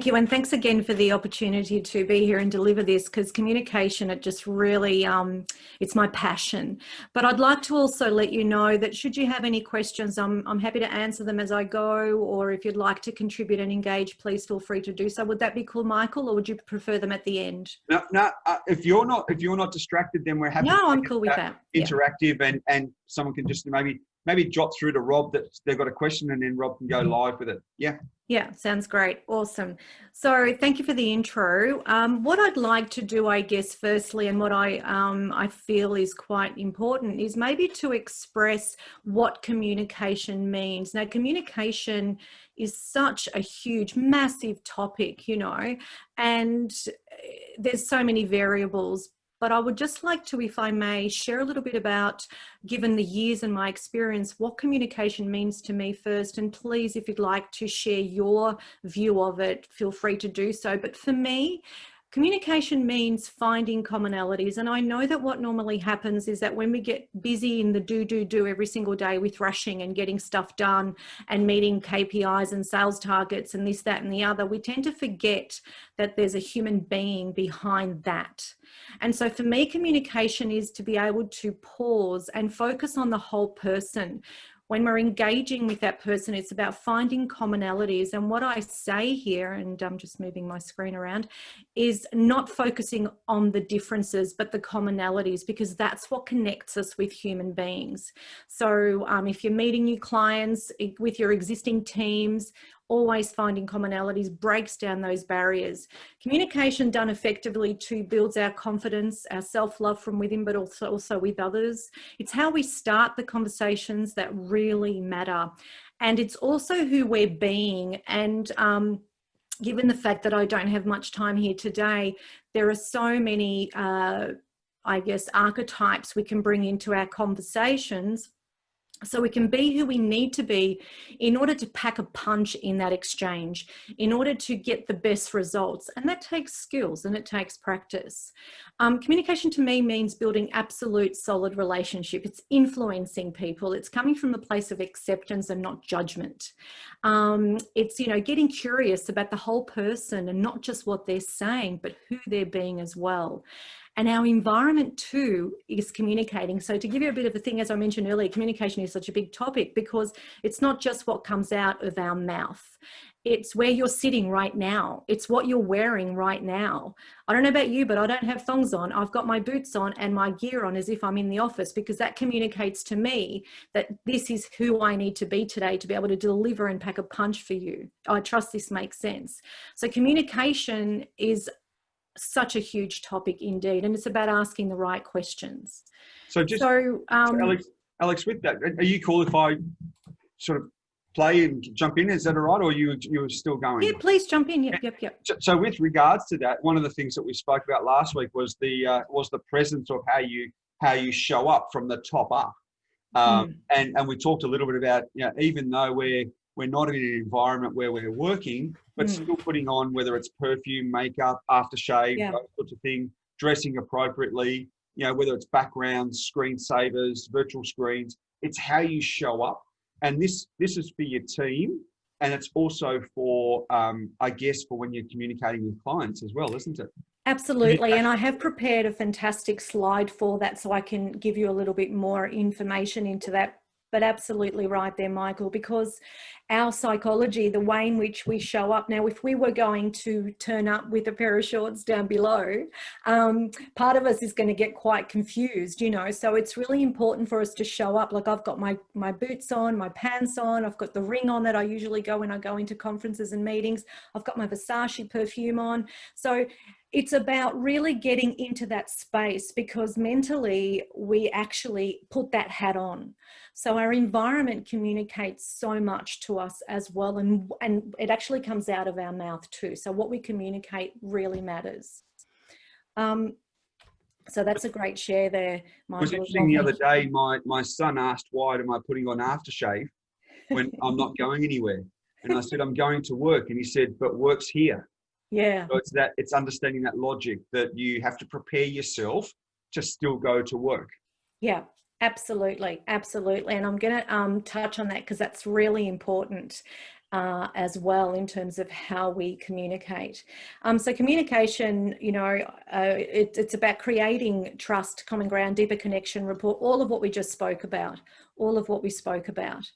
Thank you. And thanks again for the opportunity to be here and deliver this, because communication, it just really, it's my passion. But I'd like to also let you know that should you have any questions, I'm happy to answer them as I go, or if you'd like to contribute and engage, please feel free to do so. Would that be cool, Michael, or would you prefer them at the end? No. If you're not distracted, then we're happy. No, I'm cool with that. Interactive, and someone can just maybe drop through to Rob that they've got a question, and then Rob can go live with it. Yeah, sounds great. Awesome. So thank you for the intro. What I'd like to do, I guess, firstly, and what I feel is quite important, is maybe to express what communication means. Now, communication is such a huge, massive topic, and there's so many variables. But I would just like to, if I may, share a little bit about, given the years and my experience, what communication means to me first. And please, if you'd like to share your view of it, feel free to do so. But for me, communication means finding commonalities. And I know that what normally happens is that when we get busy in the do every single day with rushing and getting stuff done and meeting KPIs and sales targets and this, that, and the other, we tend to forget that there's a human being behind that. And so for me, communication is to be able to pause and focus on the whole person. When we're engaging with that person, it's about finding commonalities. And what I say here, and I'm just moving my screen around, is not focusing on the differences, but the commonalities, because that's what connects us with human beings. So if you're meeting new clients with your existing teams, always finding commonalities breaks down those barriers. Communication done effectively too builds our confidence, our self-love from within, but also with others. It's how we start the conversations that really matter. And it's also who we're being. And given the fact that I don't have much time here today, there are so many, archetypes we can bring into our conversations. So we can be who we need to be in order to pack a punch in that exchange, in order to get the best results. And that takes skills and it takes practice. Communication to me means building absolute solid relationship. It's influencing people. It's coming from a place of acceptance and not judgment. It's, getting curious about the whole person and not just what they're saying, but who they're being as well. And our environment too is communicating. So to give you a bit of a thing, as I mentioned earlier, communication is such a big topic because it's not just what comes out of our mouth. It's where you're sitting right now. It's what you're wearing right now. I don't know about you, but I don't have thongs on. I've got my boots on and my gear on as if I'm in the office, because that communicates to me that this is who I need to be today to be able to deliver and pack a punch for you. I trust this makes sense. So communication is such a huge topic indeed, and it's about asking the right questions. So Alex, with that, are you cool if I sort of play and jump in? Is that all right, or you're still going? Yeah, please jump in. Yep. So with regards to that, one of the things that we spoke about last week was the presence of how you show up from the top up, and we talked a little bit about, even though we're not in an environment where we're working, but still putting on, whether it's perfume, makeup, aftershave, those sorts of things, dressing appropriately, whether it's backgrounds, screensavers, virtual screens, it's how you show up. And this is for your team. And it's also for, for when you're communicating with clients as well, isn't it? Absolutely. And I have prepared a fantastic slide for that, so I can give you a little bit more information into that. But absolutely right there, Michael, because our psychology, the way in which we show up now, if we were going to turn up with a pair of shorts down below, part of us is going to get quite confused, so it's really important for us to show up. Like, I've got my boots on, my pants on, I've got the ring on that I usually go when I go into conferences and meetings. I've got my Versace perfume on. So it's about really getting into that space, because mentally we actually put that hat on. So our environment communicates so much to us as well. And it actually comes out of our mouth too. So what we communicate really matters. So that's a great share there, Michael. It was interesting the other day, my son asked, why am I putting on aftershave when I'm not going anywhere? And I said, I'm going to work. And he said, but work's here. Yeah. So it's understanding that logic that you have to prepare yourself to still go to work. Yeah, absolutely. And I'm going to touch on that because that's really important. as well in terms of how we communicate. So communication, you know, it's about creating trust, common ground, deeper connection, rapport, all of what we just spoke about, all of what we spoke about.